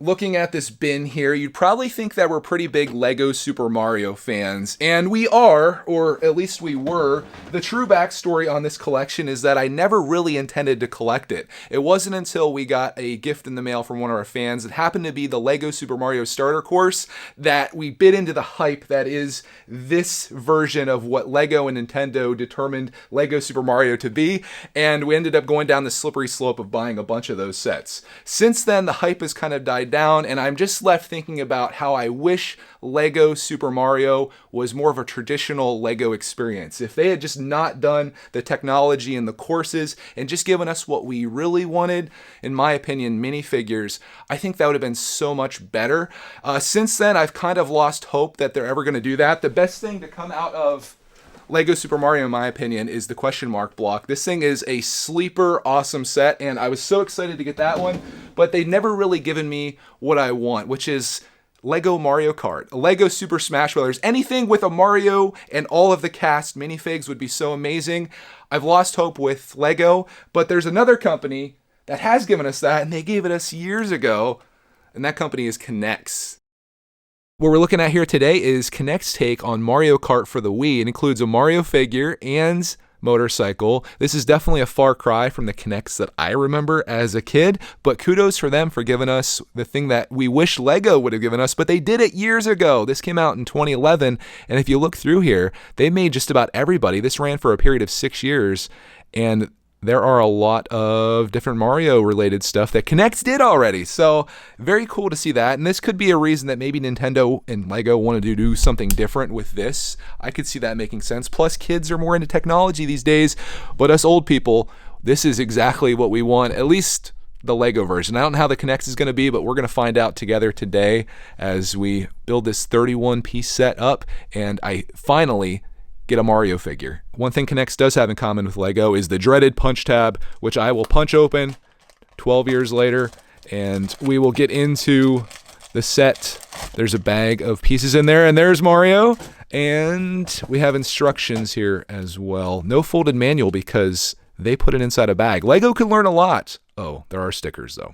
Looking at this bin here, you'd probably think that we're pretty big Lego Super Mario fans, and we are, or at least we were. The true backstory on this collection is that I never really intended to collect it. It wasn't until we got a gift in the mail from one of our fans. It happened to be the Lego Super Mario starter course that we bit into the hype that is this version of what Lego and Nintendo determined Lego Super Mario to be, and we ended up going down the slippery slope of buying a bunch of those sets. Since then, the hype has kind of died down, and I'm just left thinking about how I wish Lego Super Mario was more of a traditional Lego experience. If they had just not done the technology and the courses and just given us what we really wanted, in my opinion, minifigures, I think that would have been so much better. Since then, I've kind of lost hope that they're ever going to do that. The best thing to come out of Lego Super Mario, in my opinion, is the question mark block. This thing is a sleeper awesome set, and I was so excited to get that one, but they've never really given me what I want, which is Lego Mario Kart, Lego Super Smash Bros. Anything with a Mario and all of the cast minifigs would be so amazing. I've lost hope with Lego, but there's another company that has given us that, and they gave it us years ago, and that company is K'NEX. What we're looking at here today is K'NEX's take on Mario Kart for the Wii. It includes a Mario figure and motorcycle. This is definitely a far cry from the K'NEX that I remember as a kid, but kudos for them for giving us the thing that we wish Lego would have given us, but they did it years ago. This came out in 2011, and if you look through here, they made just about everybody. This ran for a period of 6 years, and there are a lot of different Mario related stuff that K'NEX did already. So very cool to see that. And this could be a reason that maybe Nintendo and Lego wanted to do something different with this. I could see that making sense. Plus kids are more into technology these days, but us old people, this is exactly what we want, at least the Lego version. I don't know how the K'NEX is going to be, but we're going to find out together today as we build this 31 piece set up, and I finally get a Mario figure. One thing K'NEX does have in common with Lego is the dreaded punch tab, which I will punch open 12 years later, and we will get into the set. There's a bag of pieces in there, and there's Mario, and we have instructions here as well. No folded manual because they put it inside a bag. Lego can learn a lot. Oh, there are stickers though.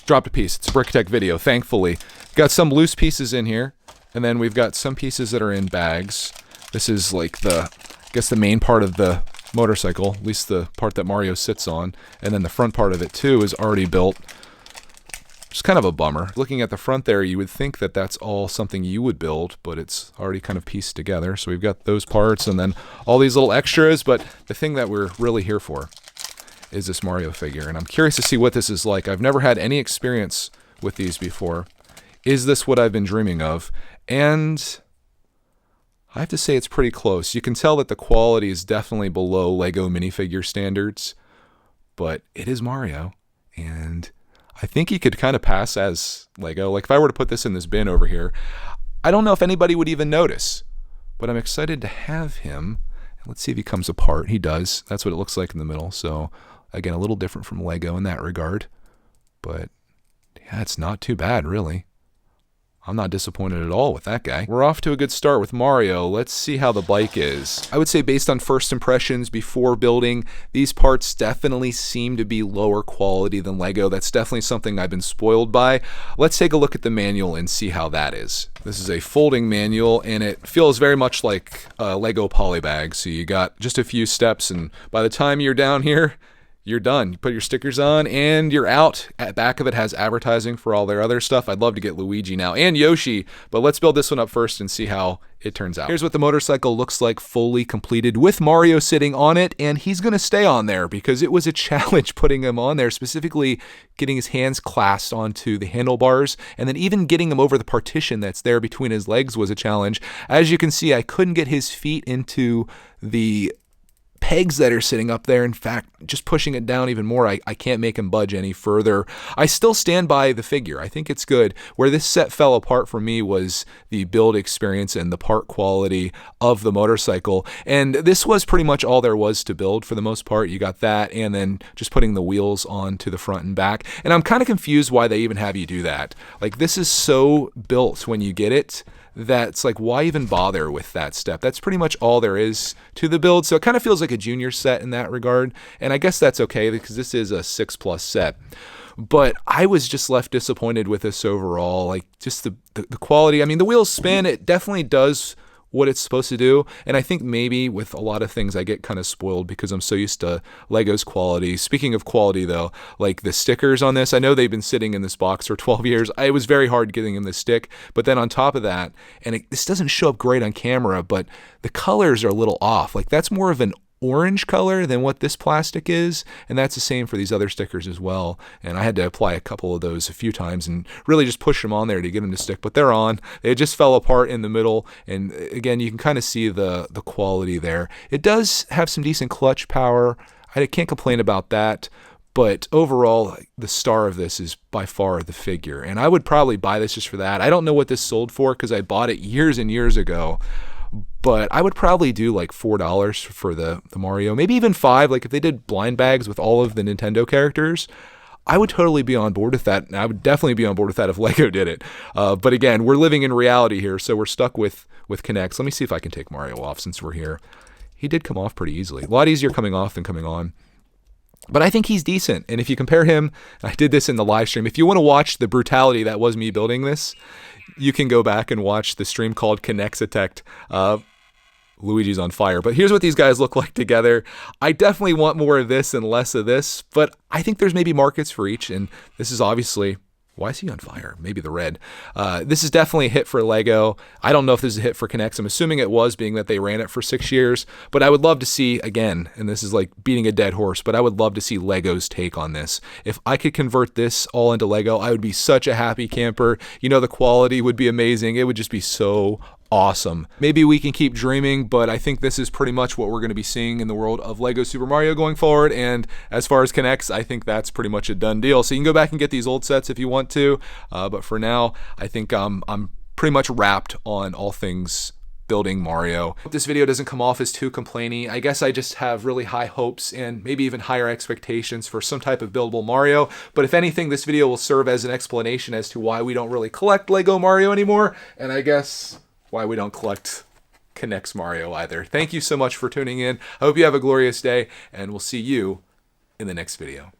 Dropped a piece. It's a Brickitect video, thankfully. Got some loose pieces in here. And then we've got some pieces that are in bags. This is like I guess the main part of the motorcycle, at least the part that Mario sits on. And then the front part of it too is already built. It's kind of a bummer. Looking at the front there, you would think that that's all something you would build, but it's already kind of pieced together. So we've got those parts and then all these little extras. But the thing that we're really here for is this Mario figure. And I'm curious to see what this is like. I've never had any experience with these before. Is this what I've been dreaming of? And I have to say it's pretty close. You can tell that the quality is definitely below Lego minifigure standards, but it is Mario, and I think he could kind of pass as Lego. Like if I were to put this in this bin over here, I don't know if anybody would even notice, but I'm excited to have him. Let's see if he comes apart. He does. That's what it looks like in the middle. So again, a little different from Lego in that regard, but yeah, it's not too bad, really. I'm not disappointed at all with that guy. We're off to a good start with Mario. Let's see how the bike is. I would say based on first impressions before building, these parts definitely seem to be lower quality than Lego. That's definitely something I've been spoiled by. Let's take a look at the manual and see how that is. This is a folding manual, and it feels very much like a Lego polybag. So you got just a few steps, and by the time you're down here, you're done. You put your stickers on and you're out. At back of it has advertising for all their other stuff. I'd love to get Luigi now and Yoshi, but let's build this one up first and see how it turns out. Here's what the motorcycle looks like fully completed with Mario sitting on it, and he's going to stay on there because it was a challenge putting him on there, specifically getting his hands clasped onto the handlebars, and then even getting him over the partition that's there between his legs was a challenge. As you can see, I couldn't get his feet into the pegs that are sitting up there. In fact, just pushing it down even more, I can't make him budge any further. I still stand by the figure. I think it's good. Where this set fell apart for me was the build experience and the part quality of the motorcycle. And this was pretty much all there was to build for the most part. You got that, and then just putting the wheels onto the front and back. And I'm kind of confused why they even have you do that. Like, this is so built when you get it that's like, why even bother with that step? That's pretty much all there is to the build. So it kind of feels like a junior set in that regard. And I guess that's okay because this is a 6+ set. But I was just left disappointed with this overall. Like, just the quality. I mean, the wheels spin. It definitely does what it's supposed to do. And I think maybe with a lot of things I get kind of spoiled because I'm so used to Lego's quality. Speaking of quality though, like the stickers on this, I know they've been sitting in this box for 12 years. It was very hard getting them to stick. But then on top of that, and this doesn't show up great on camera, but the colors are a little off. Like that's more of an orange color than what this plastic is, and that's the same for these other stickers as well. And I had to apply a couple of those a few times and really just push them on there to get them to stick, but they're on. They just fell apart in the middle, and again, you can kind of see the quality there. It does have some decent clutch power. I can't complain about that. But overall, the star of this is by far the figure, and I would probably buy this just for that. I don't know what this sold for because I bought it years and years ago, but I would probably do like $4 for the Mario, maybe even $5. Like if they did blind bags with all of the Nintendo characters, I would totally be on board with that. And I would definitely be on board with that if Lego did it. But again, we're living in reality here, so we're stuck with Kinects. Let me see if I can take Mario off since we're here. He did come off pretty easily. A lot easier coming off than coming on. But I think he's decent. And if you compare him, I did this in the live stream. If you want to watch the brutality that was me building this, you can go back and watch the stream called Brickitect. Luigi's on fire. But here's what these guys look like together. I definitely want more of this and less of this, but I think there's maybe markets for each. And this is obviously... Why is he on fire? Maybe the red. This is definitely a hit for Lego. I don't know if this is a hit for Kinects. I'm assuming it was, being that they ran it for 6 years. But I would love to see, again, and this is like beating a dead horse, but I would love to see Lego's take on this. If I could convert this all into Lego, I would be such a happy camper. You know, the quality would be amazing. It would just be so awesome. Maybe we can keep dreaming, but I think this is pretty much what we're going to be seeing in the world of Lego Super Mario going forward. And as far as Kinects, I think that's pretty much a done deal. So you can go back and get these old sets if you want to. But for now, I think I'm pretty much wrapped on all things building Mario. Hope this video doesn't come off as too complainy. I guess I just have really high hopes and maybe even higher expectations for some type of buildable Mario. But if anything, this video will serve as an explanation as to why we don't really collect Lego Mario anymore. And I guess why we don't collect Kinects Mario either. Thank you so much for tuning in. I hope you have a glorious day, and we'll see you in the next video.